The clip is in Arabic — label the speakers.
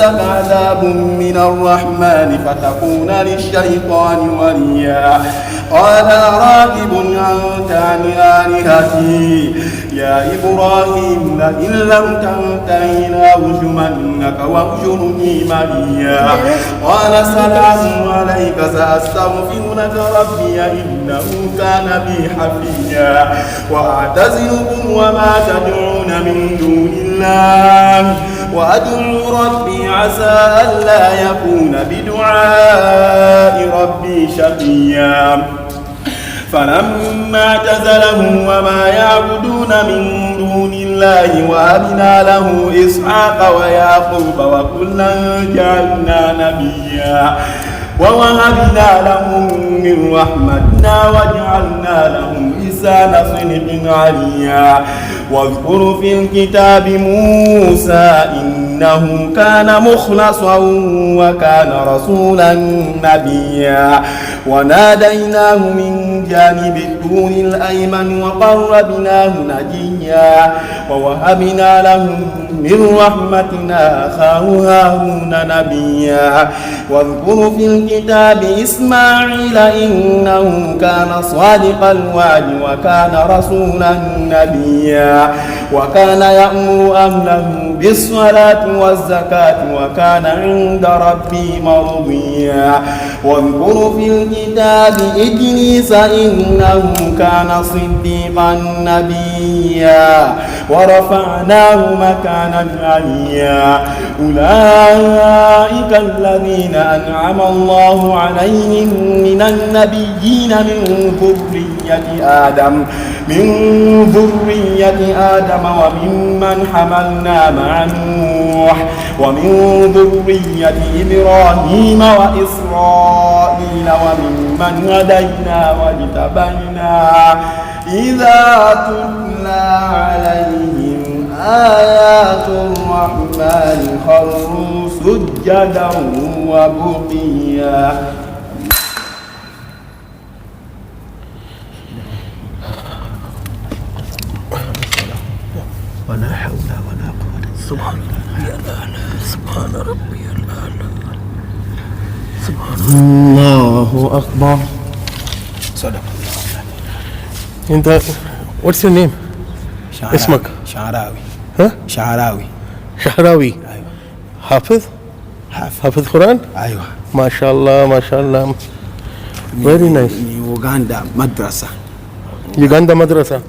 Speaker 1: يمسك عذاب من الرحمن فتكون للشيطان وليا قال راغب أنت عن آلهتي يا إبراهيم لئن لم تنته لأرجمنك واهجرني مليا قال سلام عليك سأستغفر لك ربي إنه كان بي حفيا وأعتزلكم وما تدعون من دون الله وأدعو ربي عسى ألا يكون بدعاء ربي شقيا فلما اعتزلهم وما يعبدون من دون الله وهبنا له إسحاق ويعقوب وكلا جعلنا نبيا ووهبنا لهم من رحمتنا وجعلنا لهم لسان صدق عليا واذكر في الكتاب موسى إنه كان مخلصا وكان رسولا نبيا وناديناه من جانب الطور الأيمن وقربناه نجيا ووهبنا له من رحمتنا أخاه هارون نبيا واذكر في الكتاب إسماعيل إنه كان صادق الوعد وكان رسولا نبيا وكان يأمر أهله بالصلاة والزكاة وكان عند ربه مرضيا واذكر في الكتاب إدريس إنه كان صديقا نبيا ورفعناه مكانا عليا أولئك الذين أنعم الله عليهم من النبيين من ذرية آدم وممن حملنا مع نوح ومن ذرية إبراهيم وإسرائيل وممن هدينا واجتبينا إذا تتلى عليهم آيات الرحمن خروا سجدا وبقيا.
Speaker 2: ولا حول ولا قوة سبحان ربي الأعلى سبحان ربي الأعلى سبحان الله أكبر.
Speaker 1: صدق.
Speaker 2: أنت what's your name؟ اسمك؟
Speaker 1: شعراوي.
Speaker 2: ها؟
Speaker 1: شعراوي.
Speaker 2: شعراوي.
Speaker 1: أيوة.
Speaker 2: حافظ قرآن؟
Speaker 1: أيوة.
Speaker 2: ما شاء الله ما شاء الله. Very nice.
Speaker 1: من يوغندا مدرسة.
Speaker 2: يوغندا مدرسة.